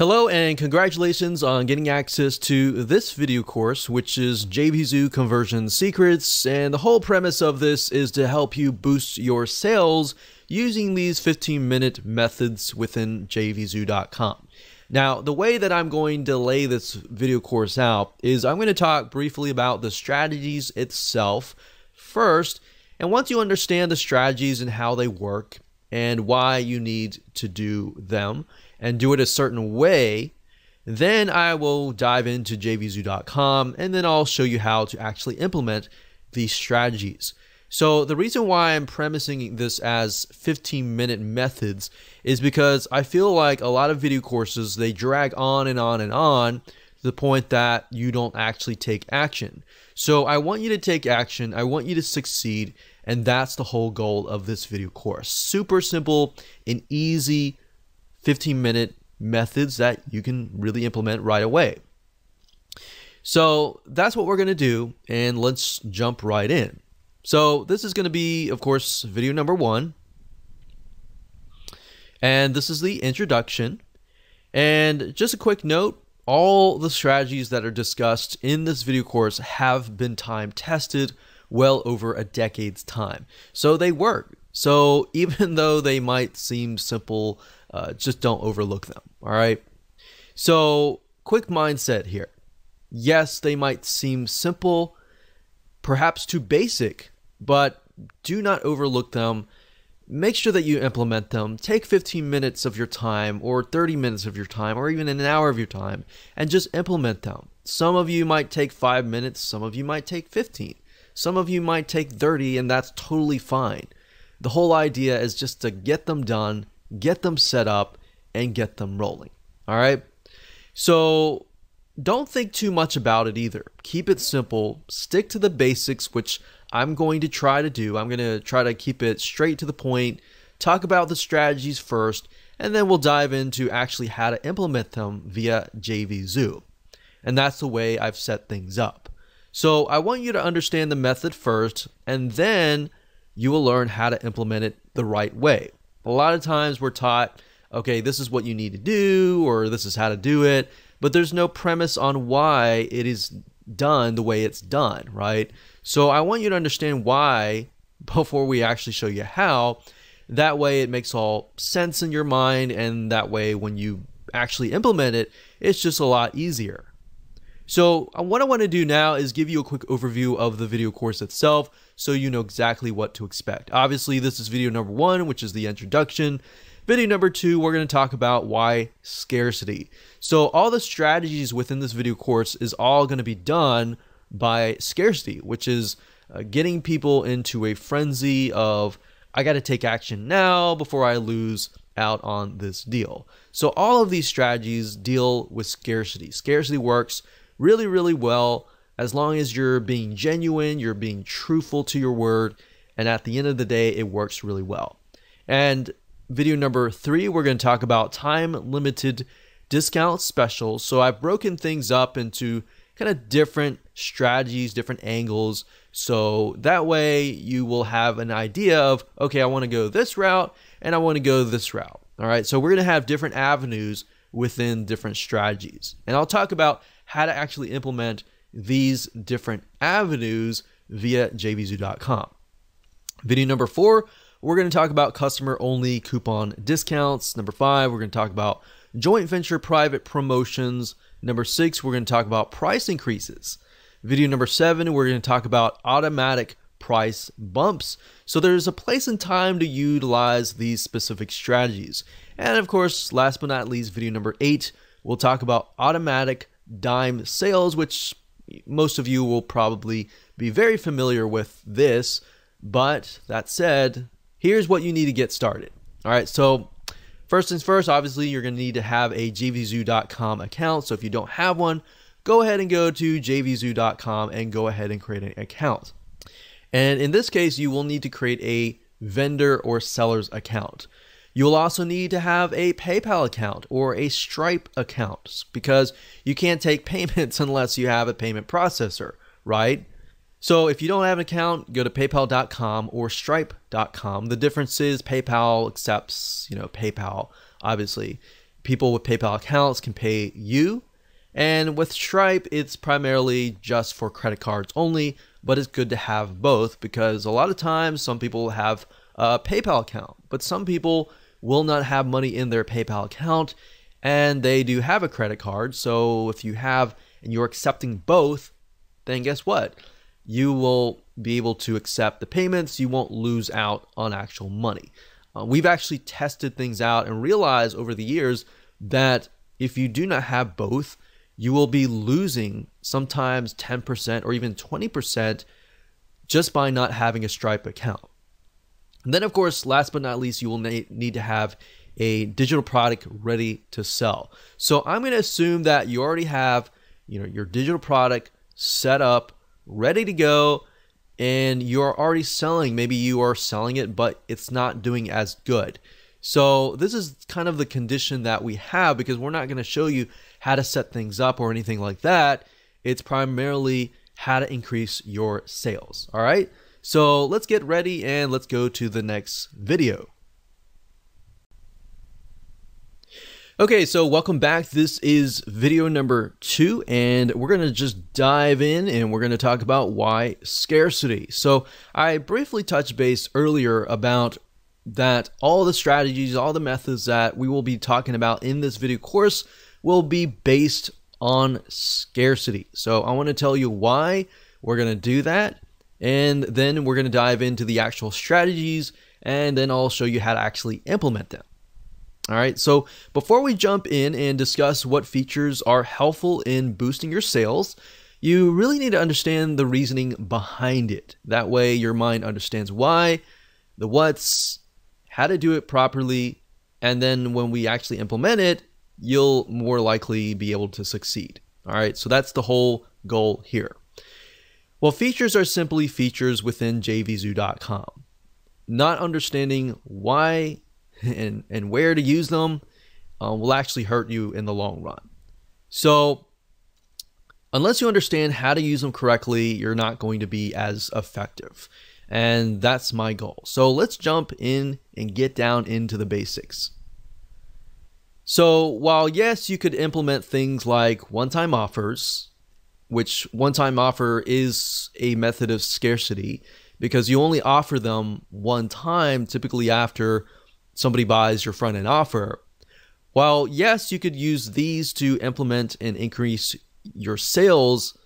Hello and congratulations on getting access to this video course, which is JVZoo Conversion Secrets, and the whole premise of this is to help you boost your sales using these 15-minute methods within JVZoo.com. Now, the way that I'm going to lay this video course out is I'm going to talk briefly about the strategies itself first, and once you understand the strategies and how they work and why you need to do them, and do it a certain way, then I will dive into JVZoo.com and then I'll show you how to actually implement these strategies. So the reason why I'm premising this as 15-minute methods is because I feel like a lot of video courses, they drag on and on and on to the point that you don't actually take action. So I want you to take action, I want you to succeed, and that's the whole goal of this video course. Super simple and easy 15-minute methods that you can really implement right away. So that's what we're going to do, and let's jump right in. So this is going to be, of course, video number 1, and this is the introduction. And just a quick note, all the strategies that are discussed in this video course have been time tested well over a decade's time, so they work. So even though they might seem simple, just don't overlook them. All right. So quick mindset here. Yes, they might seem simple, perhaps too basic, but do not overlook them. Make sure that you implement them. Take 15 minutes of your time or 30 minutes of your time or even an hour of your time and just implement them. Some of you might take 5 minutes. Some of you might take 15. Some of you might take 30, and that's totally fine. The whole idea is just to get them done, get them set up, and get them rolling. All right. So don't think too much about it either. Keep it simple. Stick to the basics, which I'm going to try to do. I'm going to try to keep it straight to the point, talk about the strategies first, and then we'll dive into actually how to implement them via JVZoo. And that's the way I've set things up. So I want you to understand the method first, and then you will learn how to implement it the right way. A lot of times we're taught, okay, this is what you need to do, or this is how to do it, but there's no premise on why it is done the way it's done, right? So I want you to understand why before we actually show you how. That way it makes all sense in your mind, and that way when you actually implement it, it's just a lot easier. So what I want to do now is give you a quick overview of the video course itself so you know exactly what to expect. Obviously, this is video number 1, which is the introduction. Video number 2, we're going to talk about why scarcity. So all the strategies within this video course is all going to be done by scarcity, which is getting people into a frenzy of, I got to take action now before I lose out on this deal. So all of these strategies deal with scarcity. Scarcity works really, really well as long as you're being genuine, you're being truthful to your word, and at the end of the day, it works really well. And video number 3, we're going to talk about time-limited discount specials. So I've broken things up into kind of different strategies, different angles, so that way you will have an idea of, okay, I want to go this route, and I want to go this route. All right, so we're going to have different avenues within different strategies. And I'll talk about how to actually implement these different avenues via JVZoo.com. Video number 4, we're going to talk about customer-only coupon discounts. Number 5, we're going to talk about joint venture private promotions. Number 6, we're going to talk about price increases. Video number 7, we're going to talk about automatic price bumps. So there's a place and time to utilize these specific strategies. And of course, last but not least, video number 8, we'll talk about automatic dime sales, which most of you will probably be very familiar with this. But that said, here's what you need to get started. All right, so first things first, obviously you're going to need to have a JVZoo.com account. So if you don't have one, go ahead and go to JVZoo.com and go ahead and create an account. And in this case, you will need to create a vendor or seller's account. You will also need to have a PayPal account or a Stripe account because you can't take payments unless you have a payment processor, right? So if you don't have an account, go to paypal.com or stripe.com. The difference is PayPal accepts, PayPal, obviously. people with PayPal accounts can pay you. And with Stripe, it's primarily just for credit cards only, but it's good to have both because a lot of times some people have a PayPal account, but some people will not have money in their PayPal account and they do have a credit card. So if you have and you're accepting both, then guess what? You will be able to accept the payments. You won't lose out on actual money. We've actually tested things out and realized over the years that if you do not have both, you will be losing sometimes 10% or even 20% just by not having a Stripe account. And then, of course, last but not least, you will need to have a digital product ready to sell. So I'm going to assume that you already have, your digital product set up, ready to go, and you're already selling. Maybe you are selling it, but it's not doing as good. So this is kind of the condition that we have because we're not going to show you how to set things up or anything like that. It's primarily how to increase your sales. All right. So let's get ready and let's go to the next video. Okay, so welcome back. This is video number 2, and we're going to just dive in and we're going to talk about why scarcity. So I briefly touched base earlier about that all the strategies, all the methods that we will be talking about in this video course will be based on scarcity. So I want to tell you why we're going to do that, and then we're going to dive into the actual strategies, and then I'll show you how to actually implement them. All right, so before we jump in and discuss what features are helpful in boosting your sales, you really need to understand the reasoning behind it. That way your mind understands why, the what's, how to do it properly, and then when we actually implement it, you'll more likely be able to succeed. All right, so that's the whole goal here. Well, features are simply features within JVZoo.com. Not understanding why and where to use them will actually hurt you in the long run. So unless you understand how to use them correctly, you're not going to be as effective. And that's my goal. So let's jump in and get down into the basics. So while yes, you could implement things like one-time offers, which one-time offer is a method of scarcity because you only offer them one time, typically after somebody buys your front-end offer. While yes, you could use these to implement and increase your sales,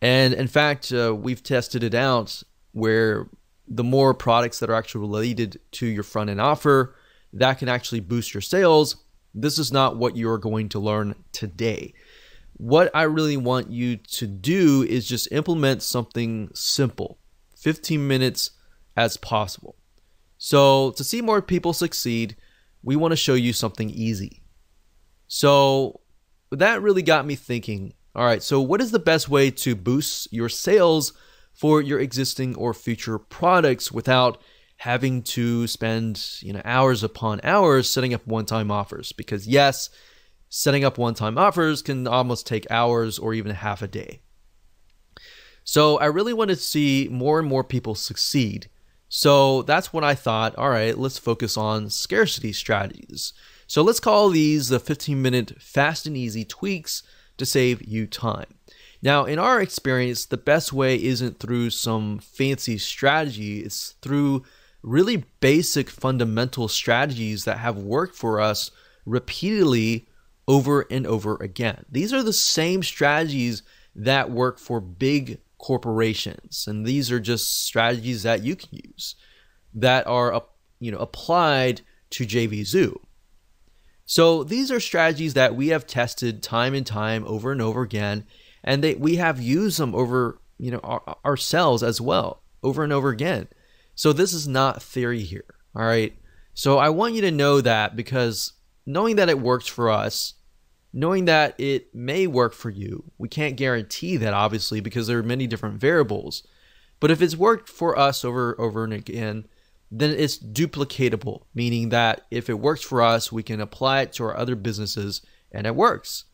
and in fact, we've tested it out where the more products that are actually related to your front-end offer, that can actually boost your sales. This is not what you're going to learn today. What I really want you to do is just implement something simple, 15 minutes as possible. So to see more people succeed, we want to show you something easy. So that really got me thinking, all right, so what is the best way to boost your sales for your existing or future products without having to spend hours upon hours setting up one-time offers? Because yes, setting up one-time offers can almost take hours or even half a day. So I really wanted to see more and more people succeed. So that's what I thought, all right, let's focus on scarcity strategies. So let's call these the 15-minute fast and easy tweaks to save you time. Now, in our experience, the best way isn't through some fancy strategy. It's through really basic fundamental strategies that have worked for us repeatedly over and over again. These are the same strategies that work for big corporations, and these are just strategies that you can use that are applied to JVZoo. So these are strategies that we have tested time and time over and over again, and we have used them over ourselves as well over and over again. So this is not theory here. All right, so I want you to know that, because knowing that it works for us, knowing that it may work for you, we can't guarantee that, obviously, because there are many different variables. But if it's worked for us over and again, then it's duplicatable, meaning that if it works for us, we can apply it to our other businesses and it works.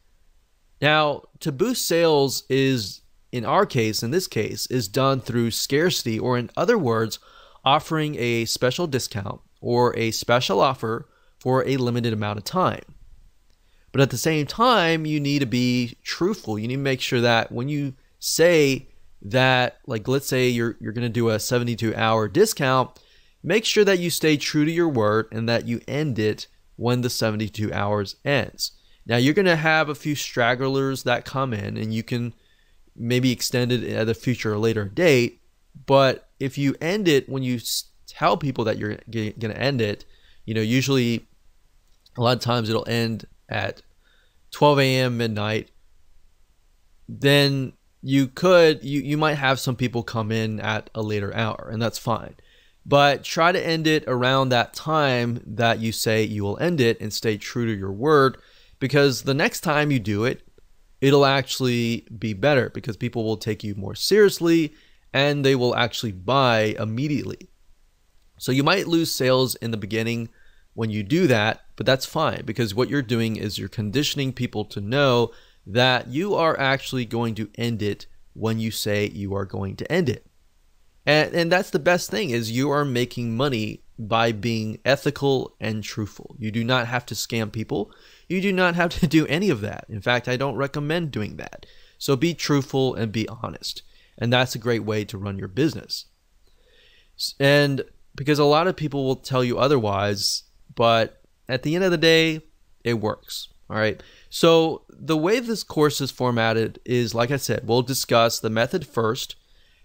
Now, to boost sales is, in our case, in this case, is done through scarcity, or in other words, offering a special discount or a special offer for a limited amount of time. But at the same time, you need to be truthful. You need to make sure that when you say that, like, let's say you're going to do a 72-hour discount, make sure that you stay true to your word and that you end it when the 72 hours ends. Now, you're going to have a few stragglers that come in, and you can maybe extend it at a future or later date. But if you end it when you tell people that you're going to end it, usually a lot of times it'll end at 12 a.m. midnight. Then you might have some people come in at a later hour, and that's fine. But try to end it around that time that you say you will end it and stay true to your word, because the next time you do it, it'll actually be better because people will take you more seriously and they will actually buy immediately. So you might lose sales in the beginning when you do that, but that's fine because what you're doing is you're conditioning people to know that you are actually going to end it when you say you are going to end it. And that's the best thing, is you are making money by being ethical and truthful. You do not have to scam people. You do not have to do any of that. In fact, I don't recommend doing that. So be truthful and be honest. And that's a great way to run your business. And because a lot of people will tell you otherwise, but at the end of the day, it works. All right. So the way this course is formatted is, like I said, we'll discuss the method first,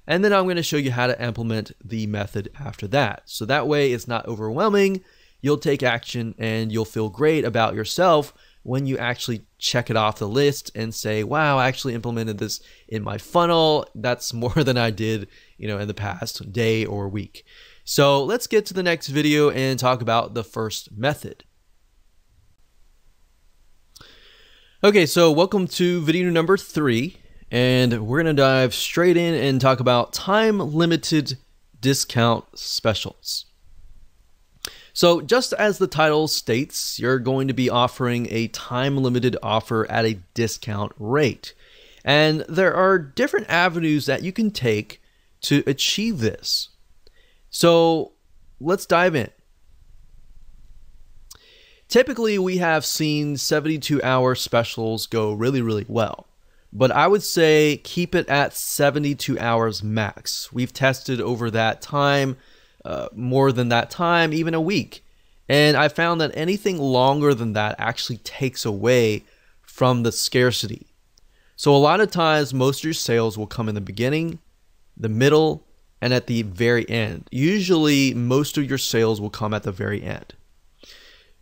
and then I'm going to show you how to implement the method after that. So that way it's not overwhelming. You'll take action and you'll feel great about yourself when you actually check it off the list and say, wow, I actually implemented this in my funnel. That's more than I did, in the past day or week. So let's get to the next video and talk about the first method. Okay, so welcome to video number 3. And we're going to dive straight in and talk about time-limited discount specials. So just as the title states, you're going to be offering a time-limited offer at a discount rate. And there are different avenues that you can take to achieve this. So let's dive in. Typically, we have seen 72-hour specials go really, really well. But I would say keep it at 72 hours max. We've tested over that time, more than that time, even a week. And I found that anything longer than that actually takes away from the scarcity. So a lot of times, most of your sales will come in the beginning, the middle, and at the very end. Usually, most of your sales will come at the very end.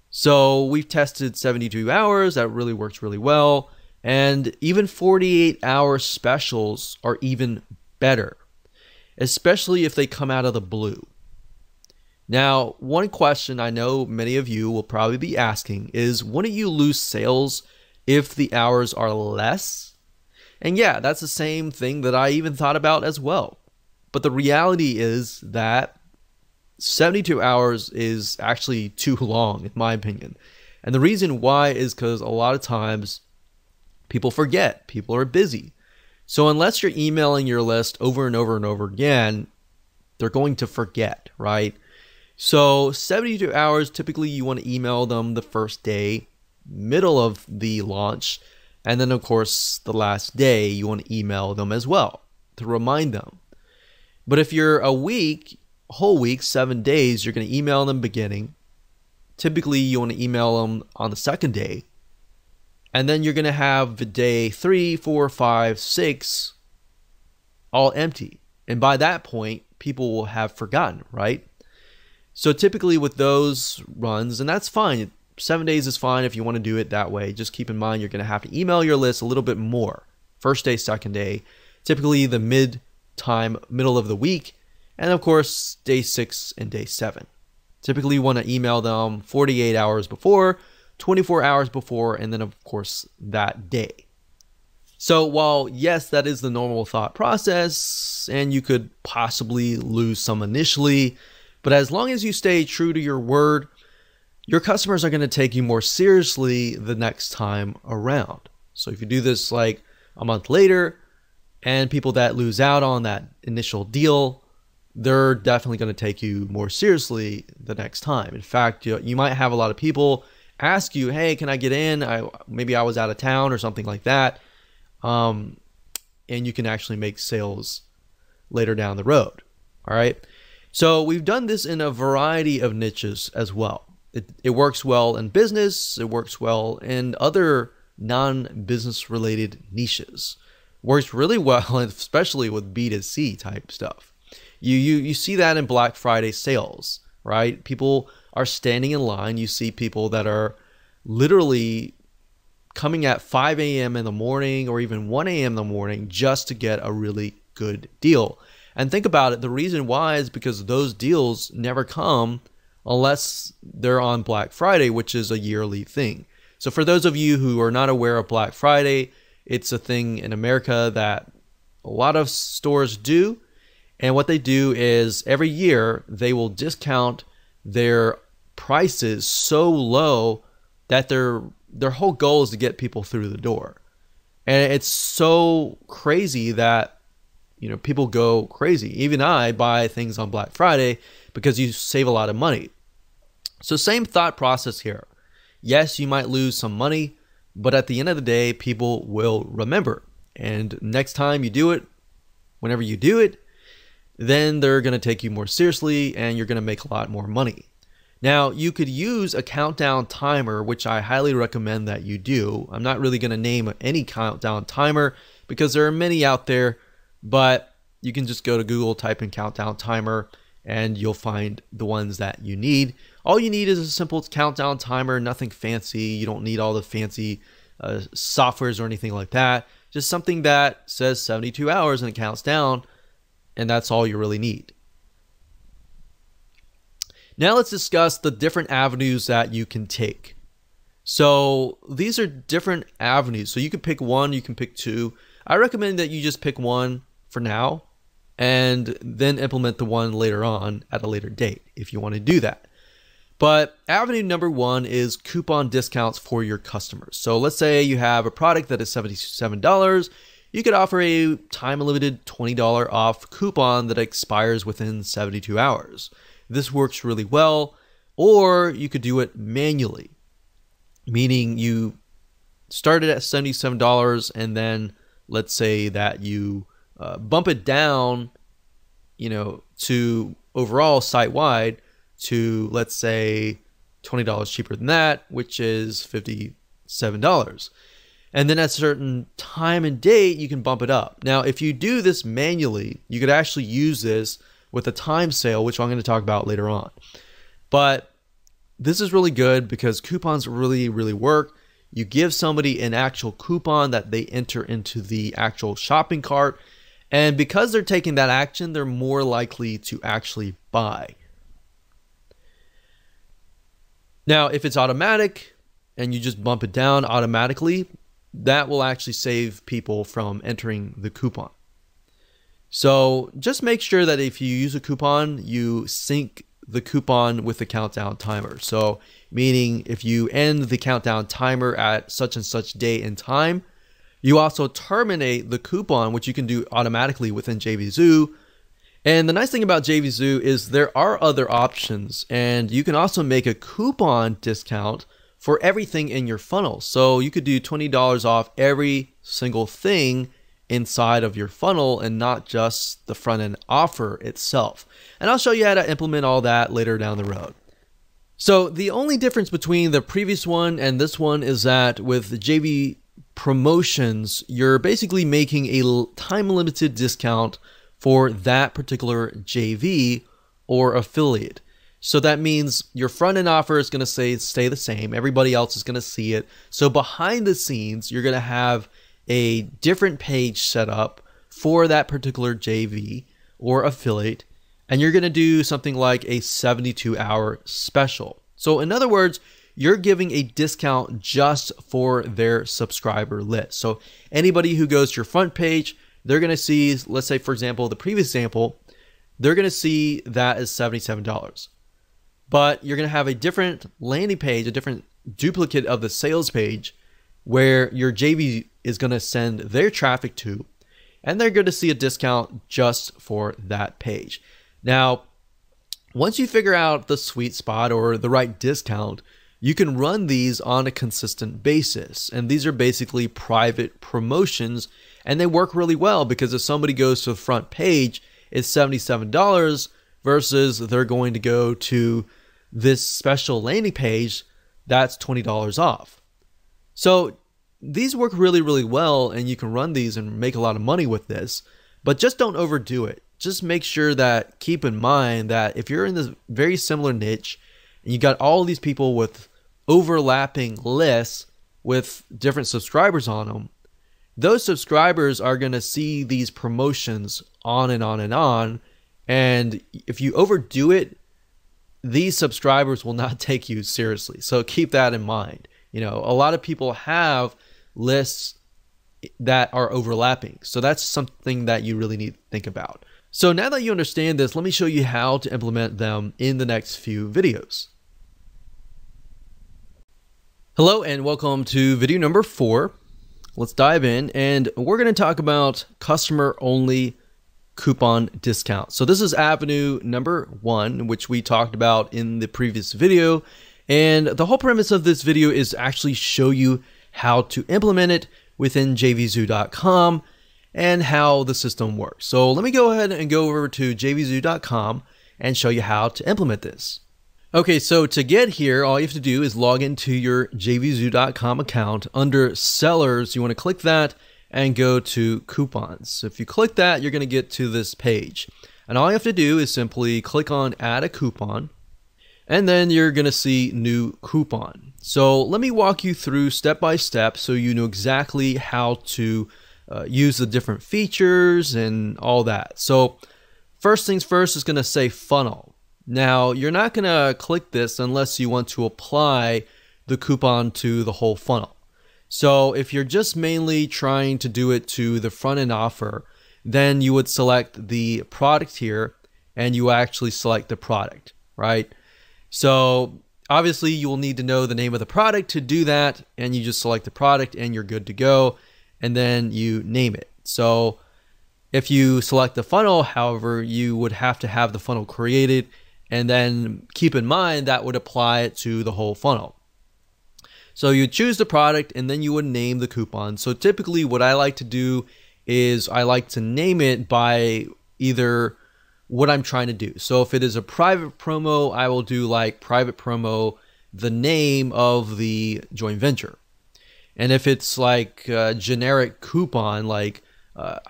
So we've tested 72 hours. That really works really well. And even 48-hour specials are even better, especially if they come out of the blue. Now, one question I know many of you will probably be asking is, wouldn't you lose sales if the hours are less? And yeah, that's the same thing that I even thought about as well. But the reality is that 72 hours is actually too long, in my opinion. And the reason why is because a lot of times people forget, people are busy. So unless you're emailing your list over and over and over again, they're going to forget, right? So 72 hours, typically you want to email them the first day, middle of the launch, and then of course the last day you want to email them as well to remind them. But if you're a whole week, 7 days, you're going to email them beginning. Typically you want to email them on the second day. And then you're going to have the day 3, 4, 5, 6 all empty. And by that point, people will have forgotten, right? So typically with those runs, and that's fine. 7 days is fine if you want to do it that way. Just keep in mind you're going to have to email your list a little bit more. First day, second day, typically the middle of the week, and of course day 6 and day 7. Typically you want to email them 48 hours before, 24 hours before, and then of course that day. So while yes, that is the normal thought process, and you could possibly lose some initially, but as long as you stay true to your word, your customers are going to take you more seriously the next time around. So if you do this like a month later, and people that lose out on that initial deal, they're definitely going to take you more seriously the next time. In fact, you might have a lot of people ask you, hey, can I get in? Maybe I was out of town or something like that. And you can actually make sales later down the road. All right. So we've done this in a variety of niches as well. It works well in business. It works well in other non-business related niches. Works really well, especially with B2C type stuff. You see that in Black Friday sales, right? People are standing in line. You see people that are literally coming at 5 a.m. in the morning or even 1 a.m. in the morning just to get a really good deal. And think about it. The reason why is because those deals never come unless they're on Black Friday, which is a yearly thing. So for those of you who are not aware of Black Friday, it's a thing in America that a lot of stores do. And what they do is every year they will discount their prices so low that their whole goal is to get people through the door. And it's so crazy that, you know, people go crazy. Even I buy things on Black Friday because you save a lot of money. So same thought process here. Yes, you might lose some money, but at the end of the day, people will remember. And next time you do it, whenever you do it, then they're going to take you more seriously and you're going to make a lot more money. Now, you could use a countdown timer, which I highly recommend that you do. I'm not really going to name any countdown timer because there are many out there, but you can just go to Google, type in countdown timer, and you'll find the ones that you need. All you need is a simple countdown timer, nothing fancy. You don't need all the fancy softwares or anything like that. Just something that says 72 hours and it counts down, and that's all you really need. Now let's discuss the different avenues that you can take. So these are different avenues. So you can pick one, you can pick two. I recommend that you just pick one for now and then implement the one later on at a later date if you want to do that. But avenue number one is coupon discounts for your customers. So let's say you have a product that is $77. You could offer a time-limited $20 off coupon that expires within 72 hours. This works really well. Or you could do it manually, meaning you started at $77 and then let's say that you bump it down, you know, to overall site-wide to, let's say, $20 cheaper than that, which is $57. And then at a certain time and date, you can bump it up. Now, if you do this manually, you could actually use this with a time sale, which I'm going to talk about later on. But this is really good because coupons really, really work. You give somebody an actual coupon that they enter into the actual shopping cart. And because they're taking that action, they're more likely to actually buy. Now, if it's automatic and you just bump it down automatically, that will actually save people from entering the coupon. So just make sure that if you use a coupon, you sync the coupon with the countdown timer. So meaning if you end the countdown timer at such and such date and time, you also terminate the coupon, which you can do automatically within JVZoo. And the nice thing about JVZoo is there are other options, and you can also make a coupon discount for everything in your funnel. So you could do $20 off every single thing inside of your funnel and not just the front end offer itself. And I'll show you how to implement all that later down the road. So the only difference between the previous one and this one is that with the JV promotions, you're basically making a time limited discount for that particular JV or affiliate. So that means your front end offer is going to stay the same. Everybody else is going to see it. So behind the scenes, you're going to have a different page set up for that particular JV or affiliate. And you're going to do something like a 72-hour special. So in other words, you're giving a discount just for their subscriber list. So anybody who goes to your front page, they're going to see, let's say, for example, the previous example, they're going to see that as $77. But you're going to have a different landing page, a different duplicate of the sales page where your JV is going to send their traffic to, and they're going to see a discount just for that page. Now, once you figure out the sweet spot or the right discount, you can run these on a consistent basis. And these are basically private promotions, and they work really well because if somebody goes to the front page, it's $77 versus they're going to go to this special landing page that's $20 off. So these work really, really well, and you can run these and make a lot of money with this, but just don't overdo it. Just make sure that, keep in mind that if you're in this very similar niche and you got all these people with overlapping lists with different subscribers on them, those subscribers are going to see these promotions on and on and on. And if you overdo it, these subscribers will not take you seriously. So keep that in mind. You know, a lot of people have lists that are overlapping. So that's something that you really need to think about. So now that you understand this, let me show you how to implement them in the next few videos. Hello and welcome to video number 4. Let's dive in, and we're going to talk about customer only coupon discount. So this is avenue number 1, which we talked about in the previous video. And the whole premise of this video is actually show you how to implement it within JVZoo.com and how the system works. So let me go ahead and go over to JVZoo.com and show you how to implement this. Okay, so to get here, all you have to do is log into your JVZoo.com account. Under Sellers, you want to click that and go to Coupons. So if you click that, you're going to get to this page. And all you have to do is simply click on Add a Coupon, and then you're going to see New Coupon. So let me walk you through step by step so you know exactly how to use the different features and all that. So first things first is going to say funnel. Now, you're not going to click this unless you want to apply the coupon to the whole funnel. So if you're just mainly trying to do it to the front end offer, then you would select the product here and you actually select the product, right? So obviously you will need to know the name of the product to do that, and you just select the product and you're good to go, and then you name it. So if you select the funnel, however, you would have to have the funnel created, and then keep in mind that would apply it to the whole funnel. So you choose the product and then you would name the coupon. So typically what I like to do is I like to name it by either what I'm trying to do. So if it is a private promo, I will do like private promo, the name of the joint venture. And if it's like a generic coupon, like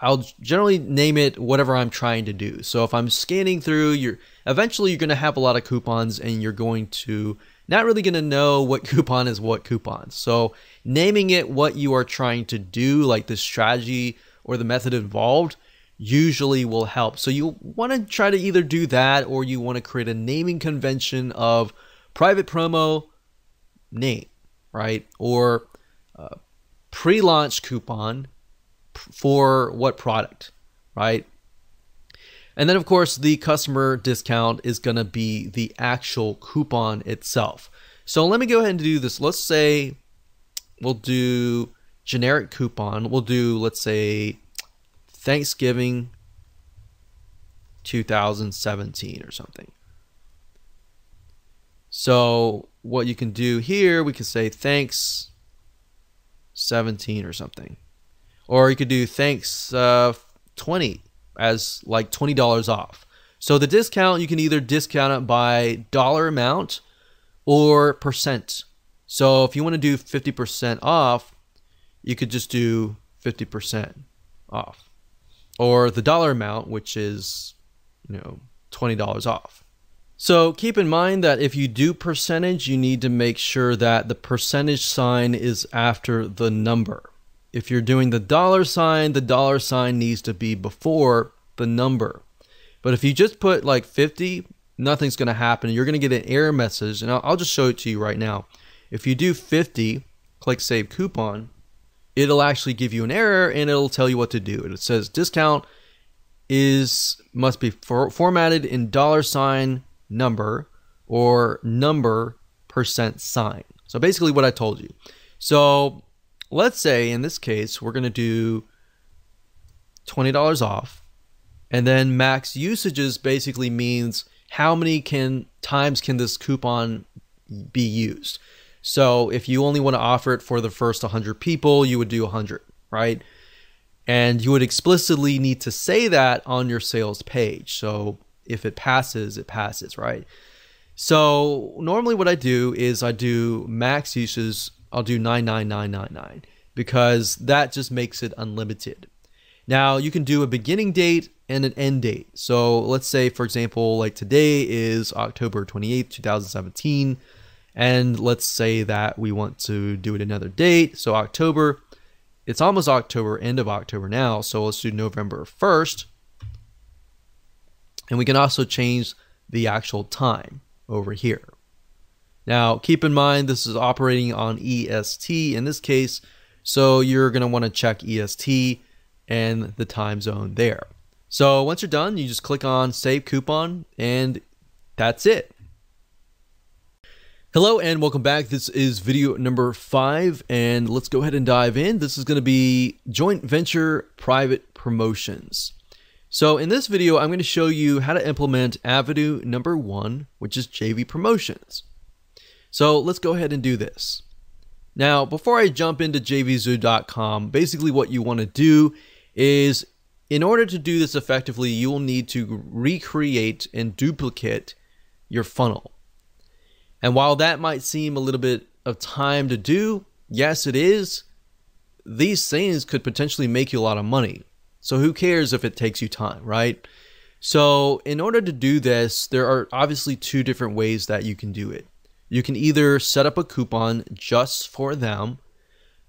I'll generally name it whatever I'm trying to do. So if I'm scanning through, eventually you're going to have a lot of coupons and you're going to not really going to know what coupon is what coupon. So naming it what you are trying to do, like the strategy or the method involved, usually will help. So you want to try to either do that, or you want to create a naming convention of private promo name, right? Or pre-launch coupon for what product, right? And then of course the customer discount is going to be the actual coupon itself. So let me go ahead and do this. Let's say we'll do generic coupon. We'll do, let's say, Thanksgiving 2017 or something. So what you can do here, we can say thanks 17 or something. Or you could do thanks 20 as like $20 off. So the discount, you can either discount it by dollar amount or percent. So if you want to do 50% off, you could just do 50% off. Or the dollar amount, which is, $20 off. So keep in mind that if you do percentage, you need to make sure that the percentage sign is after the number. If you're doing the dollar sign needs to be before the number. But if you just put like 50, nothing's going to happen. You're going to get an error message, and I'll just show it to you right now. If you do 50, click Save Coupon, it'll actually give you an error, and it'll tell you what to do. And it says discount must be formatted in dollar sign number or number percent sign. So basically what I told you. So let's say in this case, we're going to do $20 off, and then max usages basically means how many times can this coupon be used. So if you only want to offer it for the first 100 people, you would do 100, right? And you would explicitly need to say that on your sales page. So if it passes, right? So normally what I do is I do max uses, I'll do 99999 because that just makes it unlimited. Now you can do a beginning date and an end date. So let's say, for example, like today is October 28th, 2017. And let's say that we want to do it another date. So October, it's almost October, end of October now. So let's do November 1st. And we can also change the actual time over here. Now, keep in mind, this is operating on EST in this case. So you're going to want to check EST and the time zone there. So once you're done, you just click on Save Coupon and that's it. Hello and welcome back. This is video number 5 and let's go ahead and dive in. This is going to be joint venture private promotions. So in this video, I'm going to show you how to implement avenue number 1, which is JV promotions. So let's go ahead and do this. Now, before I jump into JVZoo.com, basically what you want to do is, in order to do this effectively, you will need to recreate and duplicate your funnel. And while that might seem a little bit of time to do, yes, it is. These things could potentially make you a lot of money. So who cares if it takes you time, right? So in order to do this, there are obviously 2 different ways that you can do it. You can either set up a coupon just for them,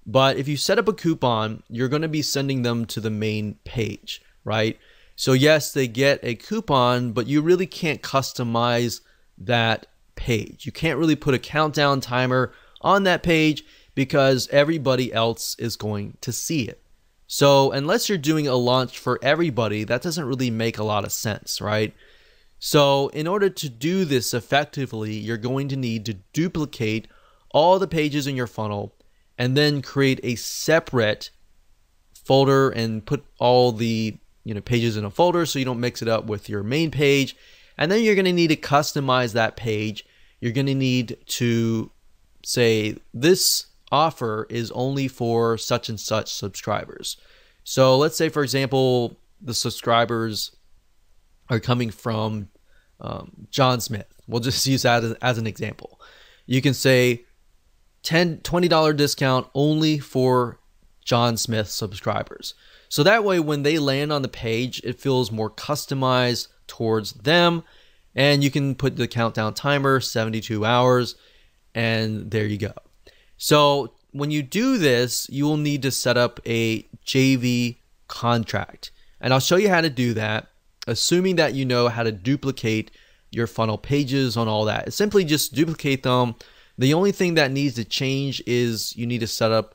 but if you set up a coupon, you're going to be sending them to the main page, right? So yes, they get a coupon, but you really can't customize that page. You can't really put a countdown timer on that page because everybody else is going to see it. So unless you're doing a launch for everybody, that doesn't really make a lot of sense, right? So in order to do this effectively, you're going to need to duplicate all the pages in your funnel and then create a separate folder and put all the pages in a folder so you don't mix it up with your main page. And then you're going to need to customize that page. You're going to need to say this offer is only for such and such subscribers. So let's say, for example, the subscribers are coming from John Smith. We'll just use that as an example. You can say $20 discount only for John Smith subscribers. So that way, when they land on the page, it feels more customized towards them. And you can put the countdown timer, 72 hours, and there you go. So when you do this, you will need to set up a JV contract. And I'll show you how to do that, assuming that you know how to duplicate your funnel pages on all that. It's simply just duplicate them. The only thing that needs to change is you need to set up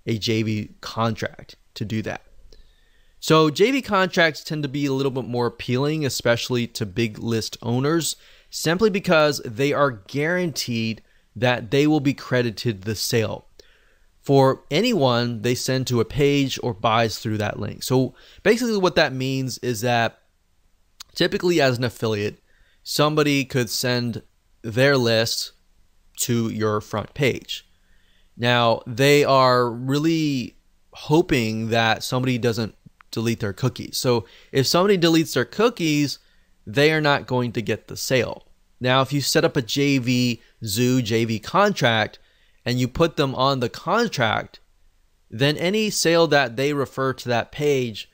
a JV contract to do that. So JV contracts tend to be a little bit more appealing, especially to big list owners, simply because they are guaranteed that they will be credited the sale for anyone they send to a page or buys through that link. So basically what that means is that typically as an affiliate, somebody could send their list to your front page. Now, they are really hoping that somebody doesn't delete their cookies. So if somebody deletes their cookies, they are not going to get the sale. Now, if you set up a JVZoo JV contract and you put them on the contract, then any sale that they refer to that page,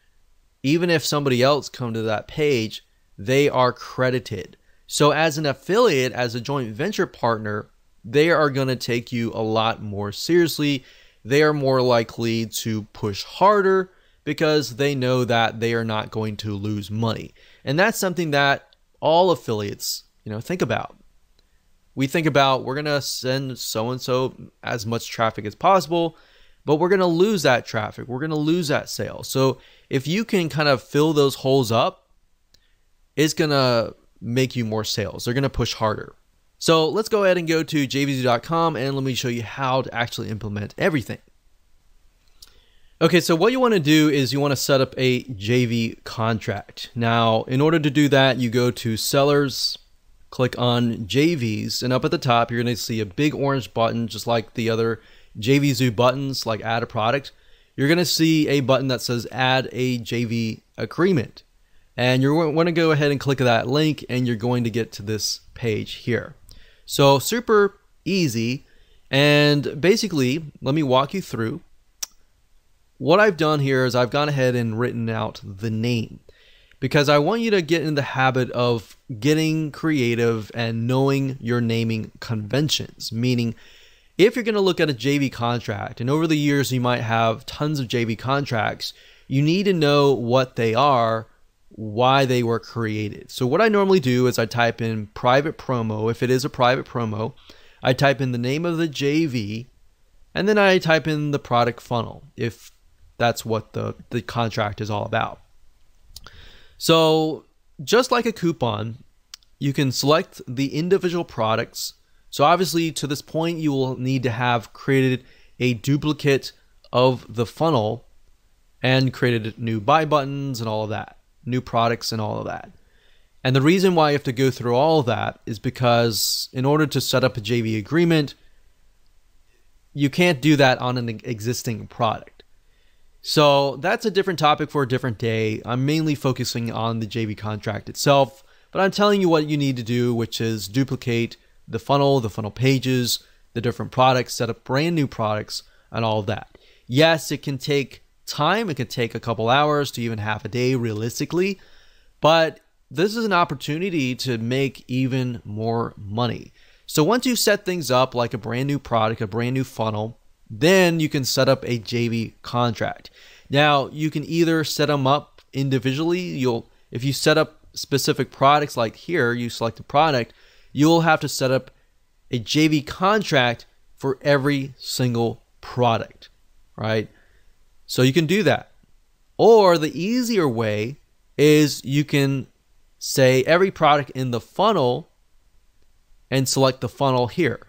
even if somebody else come to that page, they are credited. So as an affiliate, as a joint venture partner, they are going to take you a lot more seriously. They are more likely to push harder because they know that they are not going to lose money. And that's something that all affiliates, think about. We think about, we're going to send so-and-so as much traffic as possible, but we're going to lose that traffic. We're going to lose that sale. So if you can kind of fill those holes up, it's going to make you more sales. They're going to push harder. So let's go ahead and go to JVZoo.com and let me show you how to actually implement everything. Okay, so what you want to do is you want to set up a JV contract. Now, in order to do that, you go to Sellers, click on JVs, and up at the top, you're going to see a big orange button, just like the other JVZoo buttons, like add a product. You're going to see a button that says add a JV agreement. And you're going to go ahead and click that link, and you're going to get to this page here. So super easy. And basically, let me walk you through. What I've done here is I've gone ahead and written out the name, because I want you to get in the habit of getting creative and knowing your naming conventions. Meaning, if you're going to look at a JV contract, and over the years you might have tons of JV contracts, you need to know what they are, why they were created. So what I normally do is I type in private promo. If it is a private promo, I type in the name of the JV, and then I type in the product funnel, if that's what the contract is all about. So just like a coupon, you can select the individual products. So obviously to this point, you will need to have created a duplicate of the funnel and created new buy buttons and all of that, new products and all of that. And the reason why you have to go through all of that is because in order to set up a JV agreement, you can't do that on an existing product. So that's a different topic for a different day. I'm mainly focusing on the JV contract itself, but I'm telling you what you need to do, which is duplicate the funnel pages, the different products, set up brand new products, and all of that. Yes, it can take time. It can take a couple hours to even half a day realistically, but this is an opportunity to make even more money. So once you set things up like a brand new product, a brand new funnel, then you can set up a JV contract. Now, you can either set them up individually. If you set up specific products, like here, you select a product, you'll have to set up a JV contract for every single product, right? So you can do that. Or the easier way is you can say every product in the funnel and select the funnel here.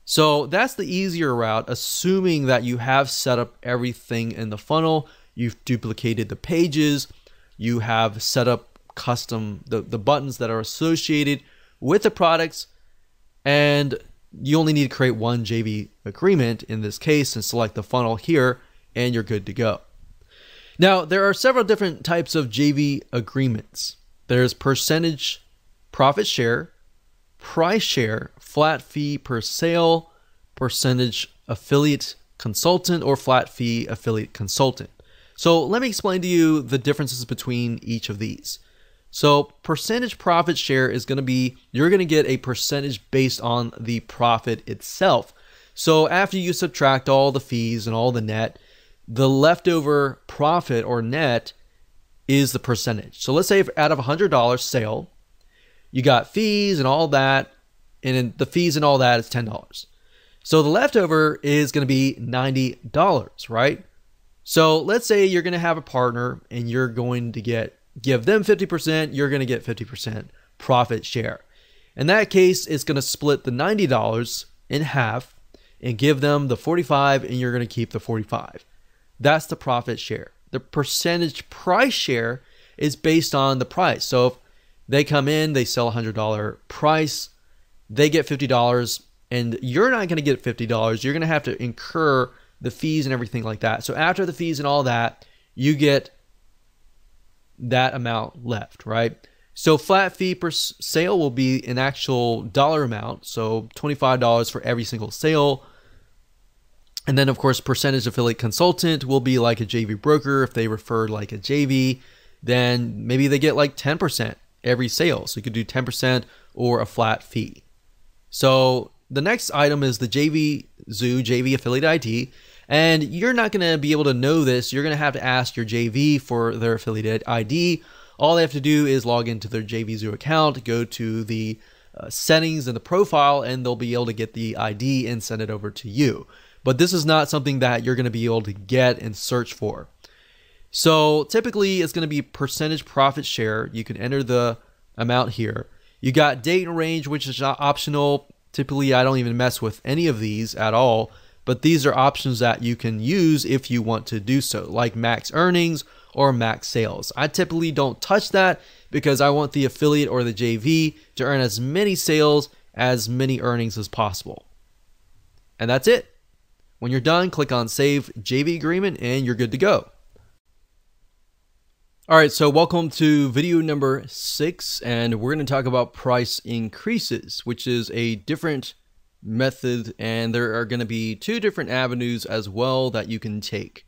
So that's the easier route, assuming that you have set up everything in the funnel, you've duplicated the pages, you have set up custom the buttons that are associated with the products, and you only need to create one JV agreement in this case and select the funnel here, and you're good to go. Now, there are several different types of JV agreements. There's percentage profit share, price share, flat fee per sale, percentage affiliate consultant, or flat fee affiliate consultant. So let me explain to you the differences between each of these. So percentage profit share is going to be, you're going to get a percentage based on the profit itself. So after you subtract all the fees and all the net, the leftover profit or net is the percentage. So let's say if out of $100 sale, you got fees and all that, and the fees and all that is $10. So the leftover is going to be $90, right? So let's say you're going to have a partner and you're going to give them 50%, you're going to get 50% profit share. In that case, it's going to split the $90 in half and give them the 45, and you're going to keep the 45. That's the profit share. The percentage price share is based on the price. So if they come in, they sell $100 price, they get $50, and you're not going to get $50. You're going to have to incur the fees and everything like that. So after the fees and all that, you get that amount left, right? So flat fee per sale will be an actual dollar amount. So $25 for every single sale. And then, of course, percentage affiliate consultant will be like a JV broker. If they refer like a JV, then maybe they get like 10% every sale. So you could do 10% or a flat fee. So the next item is the JVZoo JV affiliate ID. And you're not going to be able to know this. You're going to have to ask your JV for their affiliate ID. All they have to do is log into their JVZoo account, go to the settings in the profile, and they'll be able to get the ID and send it over to you. But this is not something that you're going to be able to get and search for. So typically it's going to be percentage profit share. You can enter the amount here. You got date and range, which is optional. Typically I don't even mess with any of these at all, but these are options that you can use if you want to do so, like max earnings or max sales. I typically don't touch that because I want the affiliate or the JV to earn as many sales, as many earnings as possible. And that's it. When you're done, click on Save JV Agreement and you're good to go. All right, so welcome to video number 6, and we're going to talk about price increases, which is a different method, and there are going to be 2 different avenues as well that you can take.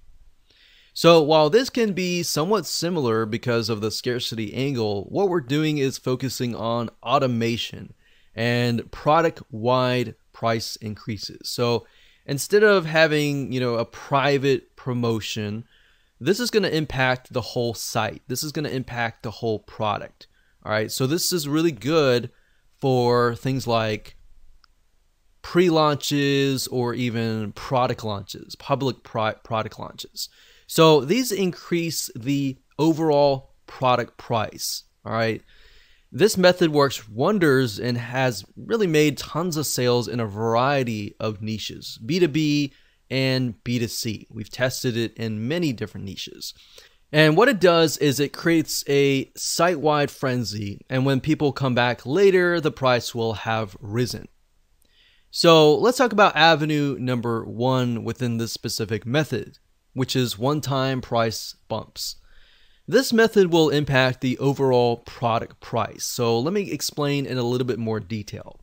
So while this can be somewhat similar because of the scarcity angle, what we're doing is focusing on automation and product-wide price increases. So instead of having, a private promotion, this is going to impact the whole site. This is going to impact the whole product. All right, so this is really good for things like pre-launches or even product launches, public product launches. So these increase the overall product price. All right, this method works wonders and has really made tons of sales in a variety of niches, B2B and B2C. We've tested it in many different niches. And what it does is it creates a site-wide frenzy, and when people come back later, the price will have risen. So let's talk about avenue number 1 within this specific method, which is one-time price bumps. This method will impact the overall product price. So let me explain in a little bit more detail.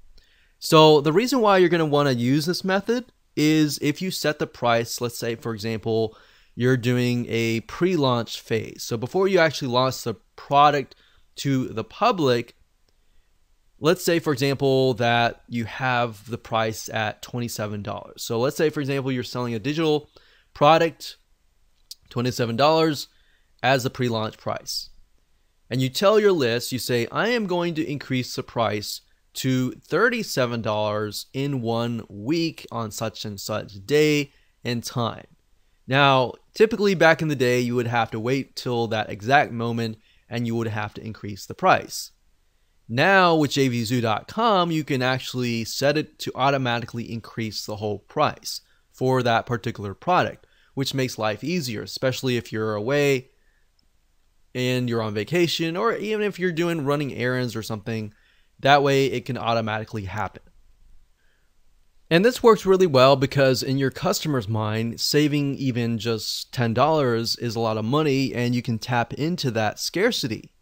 So the reason why you're going to want to use this method is if you set the price, let's say, for example, you're doing a pre-launch phase. So before you actually launch the product to the public, let's say, for example, that you have the price at $27. So let's say, for example, you're selling a digital product, $27 as the pre-launch price. And you tell your list, you say, I am going to increase the price to $37 in 1 week on such and such day and time. Now, typically back in the day, you would have to wait till that exact moment and you would have to increase the price. Now with JVZoo.com, you can actually set it to automatically increase the whole price for that particular product, which makes life easier, especially if you're away and you're on vacation, or even if you're running errands or something. That way it can automatically happen. And this works really well because in your customer's mind, saving even just $10 is a lot of money, and you can tap into that scarcity.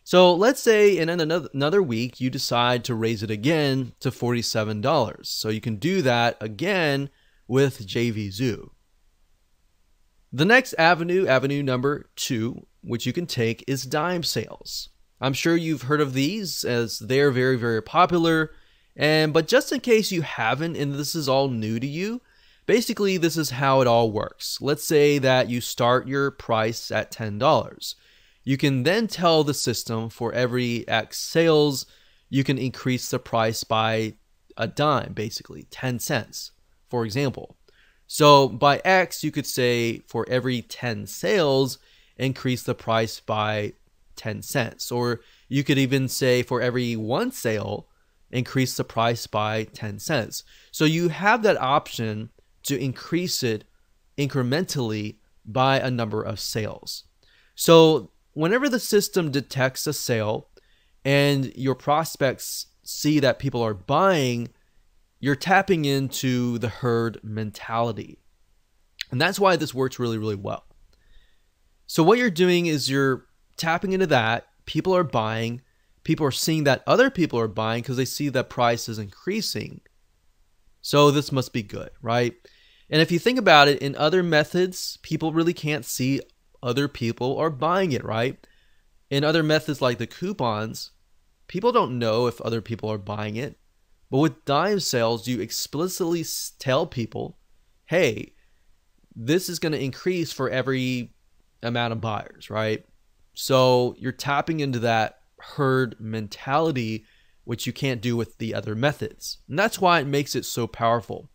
So let's say in another week, you decide to raise it again to $47. So you can do that again with JVZoo. The next avenue number 2, which you can take, is dime sales. I'm sure you've heard of these as they're very, very popular. But just in case you haven't and this is all new to you, basically this is how it all works. Let's say that you start your price at $10. You can then tell the system for every X sales, you can increase the price by a dime, basically 10 cents, for example. So by X, you could say for every 10 sales, increase the price by 10 cents. Or you could even say for every 1 sale, increase the price by 10 cents. So you have that option to increase it incrementally by a number of sales. So whenever the system detects a sale and your prospects see that people are buying, you're tapping into the herd mentality. And that's why this works really, really well. So what you're doing is you're tapping into that. People are buying. People are seeing that other people are buying because they see that price is increasing. So this must be good, right? And if you think about it, in other methods, people really can't see other people are buying it, right? In other methods like the coupons, people don't know if other people are buying it. But with dime sales, you explicitly tell people, hey, this is going to increase for every amount of buyers, right? So you're tapping into that herd mentality, which you can't do with the other methods. And that's why it makes it so powerful.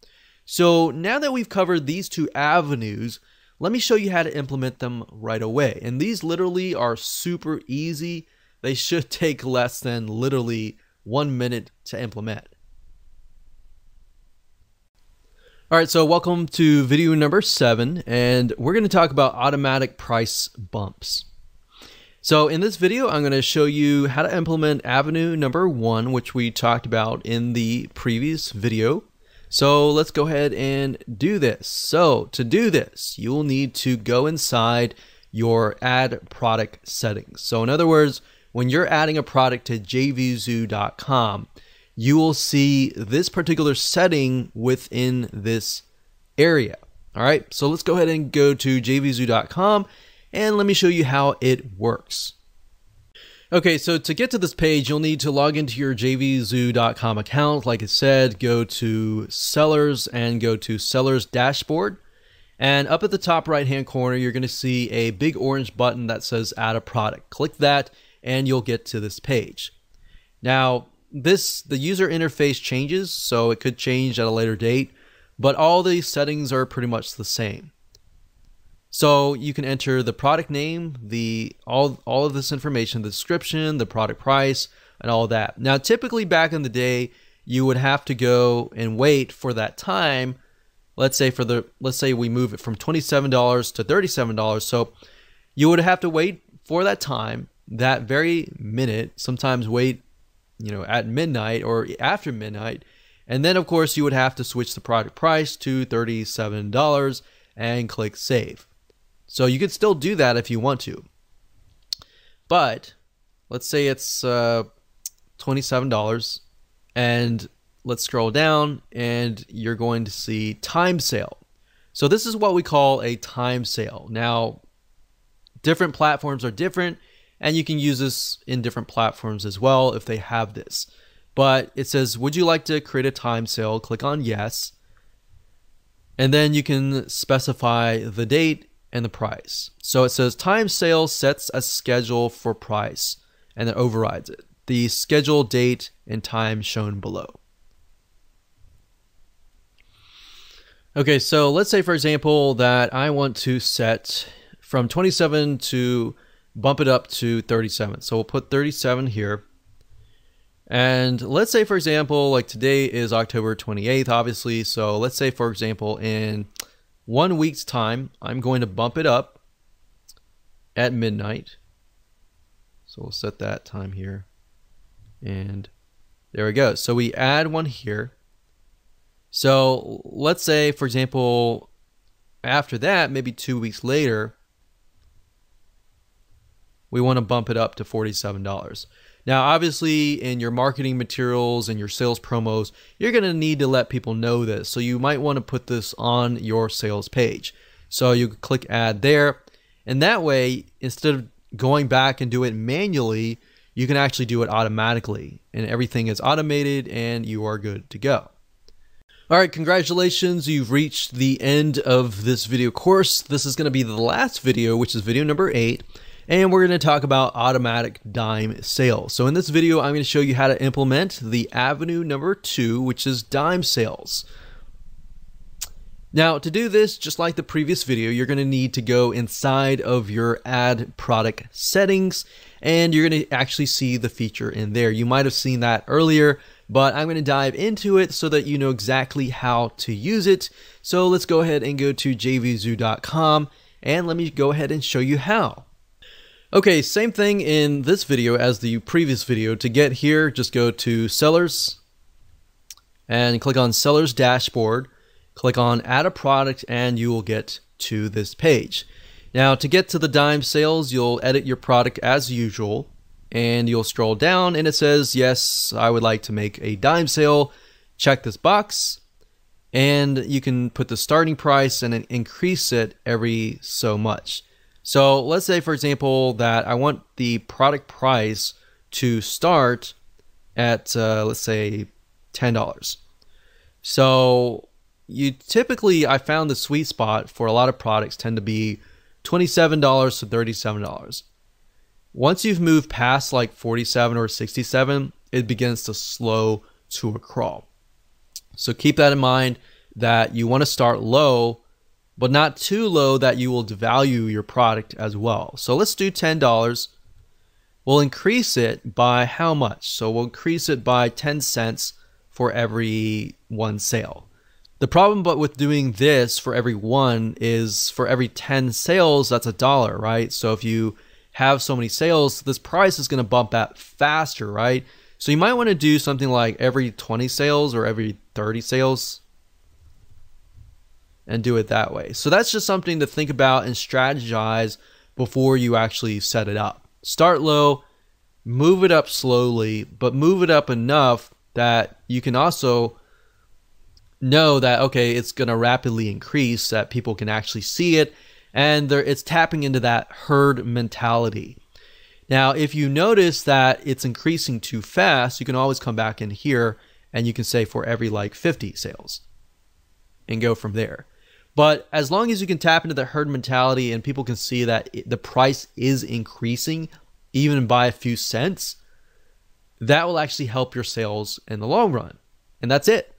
So now that we've covered these 2 avenues, let me show you how to implement them right away. And these literally are super easy. They should take less than literally 1 minute to implement. All right, so welcome to video number 7, and we're going to talk about automatic price bumps. So in this video, I'm going to show you how to implement avenue number 1, which we talked about in the previous video. So let's go ahead and do this. So to do this, you will need to go inside your ad product settings. So in other words, when you're adding a product to JVZoo.com, you will see this particular setting within this area. All right, so let's go ahead and go to JVZoo.com and let me show you how it works. Okay, so to get to this page, you'll need to log into your JVZoo.com account. Like I said, go to Sellers and go to Sellers Dashboard. And up at the top right-hand corner, you're going to see a big orange button that says Add a Product. Click that and you'll get to this page. Now, the user interface changes, so it could change at a later date, but all these settings are pretty much the same. So you can enter the product name, all of this information, the description, the product price, and all that. Now, typically back in the day, you would have to go and wait for that time. Let's say we move it from $27 to $37. So you would have to wait for that time, that very minute, sometimes wait at midnight or after midnight. And then of course you would have to switch the product price to $37 and click save. So you could still do that if you want to. But let's say it's $27 and let's scroll down and you're going to see time sale. So this is what we call a time sale. Now, different platforms are different, and you can use this in different platforms as well if they have this. But it says, would you like to create a time sale? Click on yes. And then you can specify the date and the price. So it says time sale sets a schedule for price and then overrides it. The schedule date and time shown below. Okay, so let's say for example that I want to set from 27 to bump it up to 37. So we'll put 37 here. And let's say, for example, like today is October 28th, obviously. So let's say, for example, in 1 week's time, I'm going to bump it up at midnight. So we'll set that time here. And there we go. So we add one here. So let's say, for example, after that, maybe 2 weeks later, we want to bump it up to $47. Now, obviously, in your marketing materials and your sales promos, you're going to need to let people know this. So you might want to put this on your sales page. So you click add there. And that way, instead of going back and do it manually, you can actually do it automatically. And everything is automated and you are good to go. All right, congratulations. You've reached the end of this video course. This is going to be the last video, which is video number 8. And we're going to talk about automatic dime sales. So in this video, I'm going to show you how to implement the avenue number 2, which is dime sales. Now, to do this, just like the previous video, you're going to need to go inside of your ad product settings, and you're going to actually see the feature in there. You might have seen that earlier, but I'm going to dive into it so that you know exactly how to use it. So let's go ahead and go to JVZoo.com, and let me go ahead and show you how. Okay, same thing in this video as the previous video. To get here, just go to Sellers and click on Sellers Dashboard. Click on Add a Product and you will get to this page. Now, to get to the dime sales, you'll edit your product as usual and you'll scroll down and it says, yes, I would like to make a dime sale. Check this box and you can put the starting price and then increase it every so much. So let's say, for example, that I want the product price to start at, let's say, $10. So I found the sweet spot for a lot of products tend to be $27 to $37. Once you've moved past like 47 or 67, it begins to slow to a crawl. So keep that in mind that you want to start low, but not too low that you will devalue your product as well. So let's do $10. We'll increase it by how much? So we'll increase it by 10 cents for every one sale. The problem but with doing this for every one is for every 10 sales, that's $1, right? So if you have so many sales, this price is going to bump up faster, right? So you might want to do something like every 20 sales or every 30 sales and do it that way. So that's just something to think about and strategize before you actually set it up. Start low, move it up slowly, but move it up enough that you can also know that, okay, it's going to rapidly increase, that people can actually see it, and it's tapping into that herd mentality. Now, if you notice that it's increasing too fast, you can always come back in here and you can say for every like 50 sales and go from there. But as long as you can tap into the herd mentality and people can see that the price is increasing even by a few cents, that will actually help your sales in the long run. And that's it.